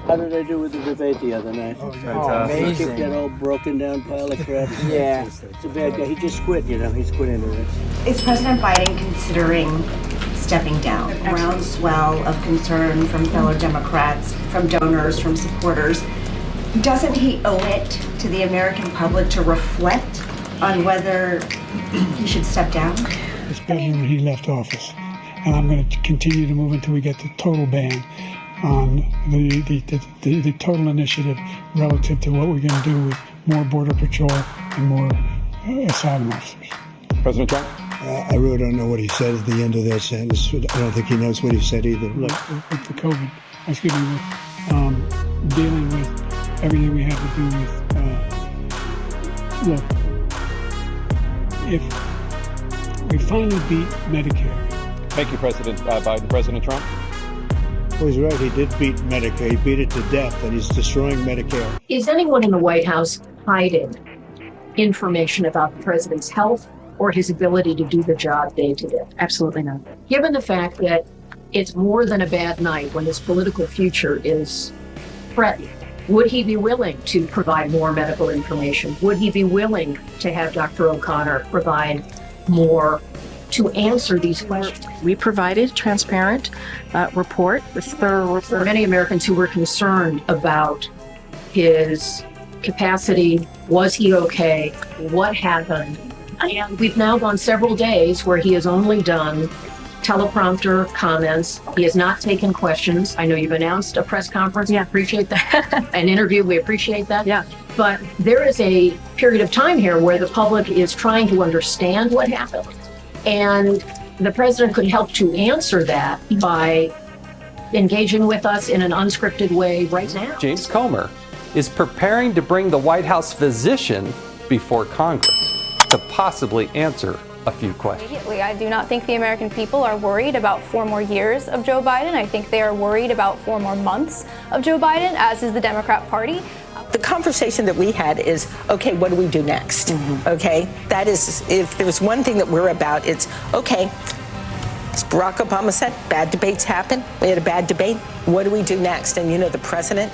How did I do with the debate the other night? Oh, He amazing. kicked that old broken down pile of crap. Yeah. It's a bad guy. He just quit, He's quit into this. Is President Biden considering stepping down? A groundswell of concern from fellow Democrats, from donors, from supporters. Doesn't he owe it to the American public to reflect on whether he should step down? It's better when he left office. And I'm going to continue to move until we get the total ban on the total initiative relative to what we're going to do with more Border Patrol and more asylum officers. President Trump? I really don't know what he said at the end of that sentence. I don't think he knows what he said either. Look, with the COVID, with dealing with everything we had to do with, look, if we finally beat Medicare. Thank you, President Biden. President Trump? Well, he's right. He did beat Medicare. He beat it to death, and he's destroying Medicare. Is anyone in the White House hiding information about the president's health or his ability to do the job day to day? Absolutely not. Given the fact that it's more than a bad night when his political future is threatened, would he be willing to provide more medical information? Would he be willing to have Dr. O'Connor provide more to answer these questions? We provided transparent report, with thorough report. For many Americans who were concerned about his capacity, was he okay, what happened? And we've now gone several days where he has only done teleprompter comments. He has not taken questions. I know you've announced a press conference. Yeah. Appreciate that. An interview. We appreciate that. Yeah. But there is a period of time here where the public is trying to understand what happened. And the president could help to answer that by engaging with us in an unscripted way right now. James Comer is preparing to bring the White House physician before Congress to possibly answer a few questions. Immediately, I do not think the American people are worried about 4 more years of Joe Biden. I think they are worried about 4 more months of Joe Biden, as is the Democrat Party. The conversation that we had is, okay, what do we do next? Mm-hmm. Okay, that is, if there's one thing that we're about, it's, okay, as Barack Obama said, bad debates happen. We had a bad debate. What do we do next? And the president,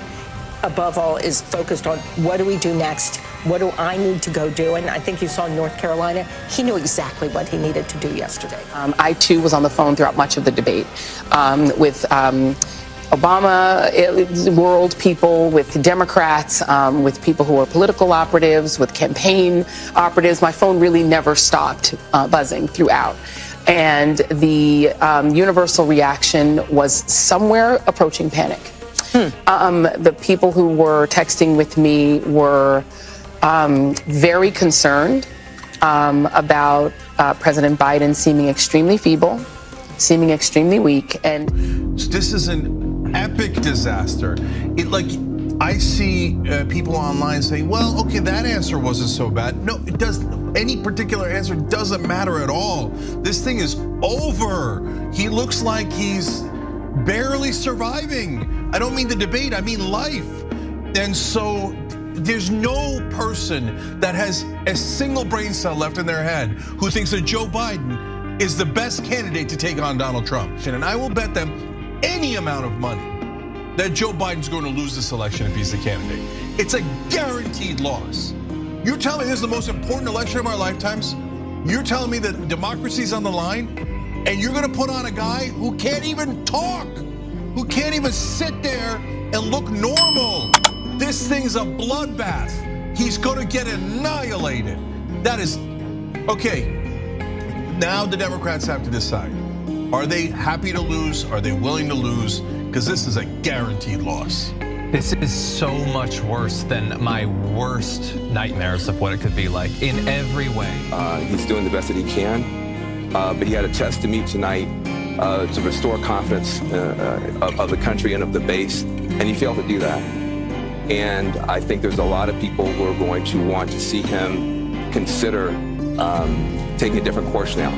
above all, is focused on what do we do next? What do I need to go do? And I think you saw in North Carolina, he knew exactly what he needed to do yesterday. I, too, was on the phone throughout much of the debate with Obama world people, with Democrats, with people who are political operatives, with campaign operatives. My phone really never stopped buzzing throughout. And the universal reaction was somewhere approaching panic. The people who were texting with me were very concerned about President Biden seeming extremely feeble, seeming extremely weak. And this is an epic disaster. I see people online saying, well, okay, that answer wasn't so bad. No, it does. Any particular answer doesn't matter at all. This thing is over. He looks like he's barely surviving. I don't mean the debate, I mean life. And so there's no person that has a single brain cell left in their head who thinks that Joe Biden is the best candidate to take on Donald Trump. And I will bet them any amount of money that Joe Biden's going to lose this election if he's the candidate. It's a guaranteed loss. You're telling me this is the most important election of our lifetimes? You're telling me that democracy's on the line? And you're gonna put on a guy who can't even talk, who can't even sit there and look normal. This thing's a bloodbath. He's gonna get annihilated. That is, okay, now the Democrats have to decide. Are they happy to lose? Are they willing to lose? Because this is a guaranteed loss. This is so much worse than my worst nightmares of what it could be like in every way. He's doing the best that he can, but he had a test to meet tonight to restore confidence of the country and of the base, and he failed to do that. And I think there's a lot of people who are going to want to see him consider taking a different course now.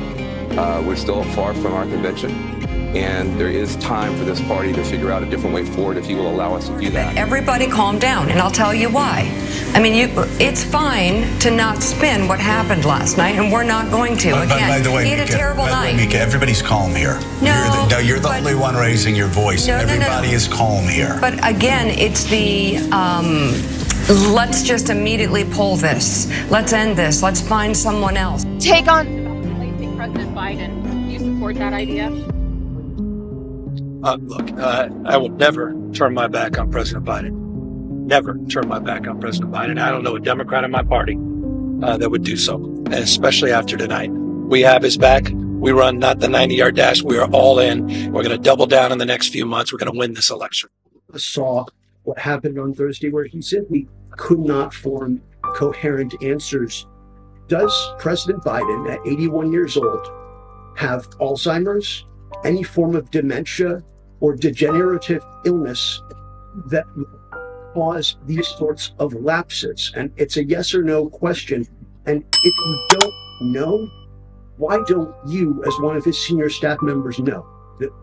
We're still far from our convention. And there is time for this party to figure out a different way forward if you will allow us to do that. Everybody calm down, and I'll tell you why. I mean, it's fine to not spin what happened last night, and we're not going to. Again, by the way, he had a terrible night. Mika, everybody's calm here. No, you're the only one raising your voice. Everybody is calm here. But again, it's the let's just immediately pull this. Let's end this. Let's find someone else. Take on replacing President Biden. Do you support that idea? Look, I will never turn my back on President Biden. Never turn my back on President Biden. I don't know a Democrat in my party that would do so, and especially after tonight. We have his back. We run not the 90-yard dash. We are all in. We're going to double down in the next few months. We're going to win this election. I saw what happened on Thursday where he simply could not form coherent answers. Does President Biden, at 81 years old, have Alzheimer's, any form of dementia or degenerative illness that cause these sorts of lapses? And it's a yes or no question. And if you don't know, why don't you, as one of his senior staff members, know?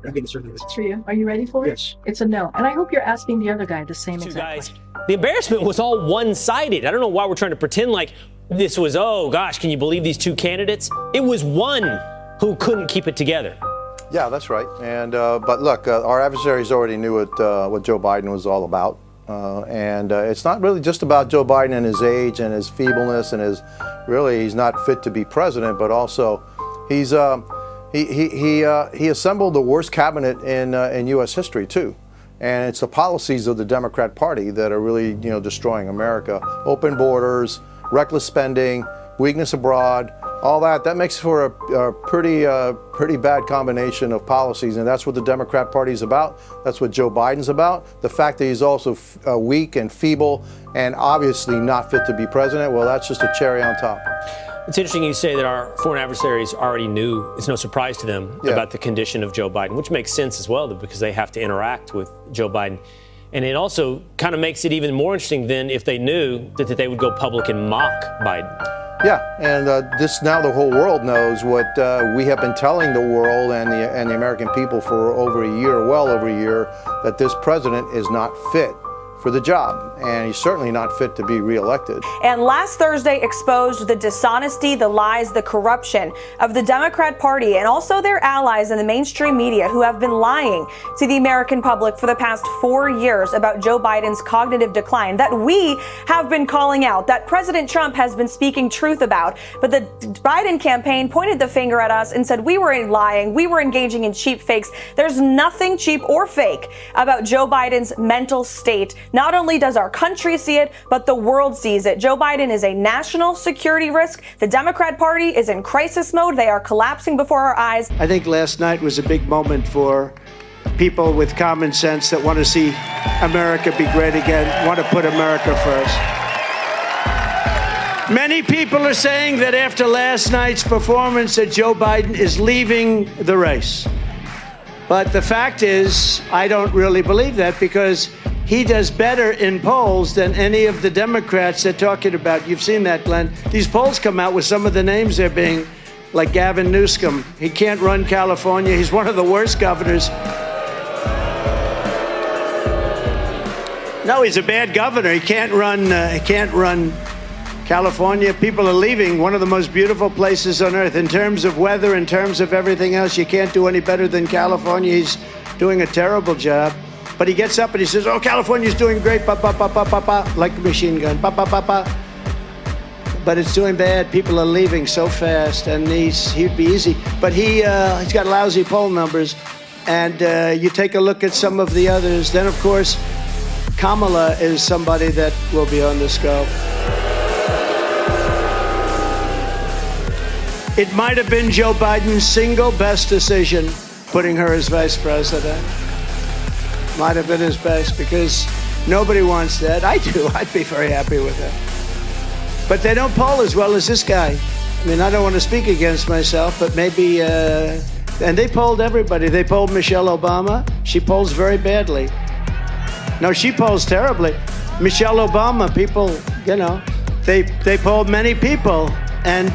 I think it's for you. Are you ready for it? Yes. It's a no. And I hope you're asking the other guy the same exact question. The embarrassment was all one-sided. I don't know why we're trying to pretend like this was, oh gosh, can you believe these two candidates? It was one who couldn't keep it together. Yeah, that's right. And but look, our adversaries already knew what Joe Biden was all about. And it's not really just about Joe Biden and his age and his feebleness and he's not fit to be president, but also he assembled the worst cabinet in U.S. history too. And it's the policies of the Democrat Party that are really, destroying America. Open borders, reckless spending, weakness abroad, all that makes for a pretty bad combination of policies, and that's what the Democrat Party is about. That's what Joe Biden's about. The fact that he's also weak and feeble and obviously not fit to be president, well, that's just a cherry on top. It's interesting you say that our foreign adversaries already knew, it's no surprise to them, about the condition of Joe Biden, which makes sense as well because they have to interact with Joe Biden. And it also kind of makes it even more interesting than if they knew that they would go public and mock Biden. Yeah, and now the whole world knows what we have been telling the world and the American people for well over a year, that this president is not fit for the job, and he's certainly not fit to be reelected. And last Thursday exposed the dishonesty, the lies, the corruption of the Democrat Party and also their allies in the mainstream media who have been lying to the American public for the past 4 years about Joe Biden's cognitive decline that we have been calling out, that President Trump has been speaking truth about. But the Biden campaign pointed the finger at us and said we were lying, we were engaging in cheap fakes. There's nothing cheap or fake about Joe Biden's mental state. Not only does our country see it, but the world sees it. Joe Biden is a national security risk. The Democrat Party is in crisis mode. They are collapsing before our eyes. I think last night was a big moment for people with common sense that want to see America be great again, want to put America first. Many people are saying that after last night's performance that Joe Biden is leaving the race. But the fact is, I don't really believe that because he does better in polls than any of the Democrats they're talking about. You've seen that, Glenn. These polls come out with some of the names they're being, like Gavin Newsom. He can't run California. He's one of the worst governors. No, he's a bad governor. He can't run California. People are leaving one of the most beautiful places on earth. In terms of weather, in terms of everything else, you can't do any better than California. He's doing a terrible job. But he gets up and he says, oh, California's doing great, ba, ba, ba, ba, ba, ba, like a machine gun, ba, ba, ba, ba. But it's doing bad. People are leaving so fast, and he'd be easy. But he's got lousy poll numbers. And you take a look at some of the others. Then, of course, Kamala is somebody that will be on the scope. It might have been Joe Biden's single best decision, putting her as vice president. Might have been his best because nobody wants that. I do. I'd be very happy with it. But they don't poll as well as this guy. I mean, I don't want to speak against myself, but maybe, and they polled everybody. They polled Michelle Obama. She polls very badly. No, she polls terribly. Michelle Obama, people, they polled many people. And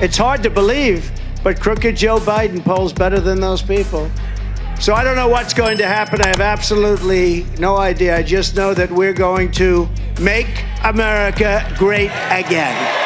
it's hard to believe, but crooked Joe Biden polls better than those people. So I don't know what's going to happen. I have absolutely no idea. I just know that we're going to make America great again.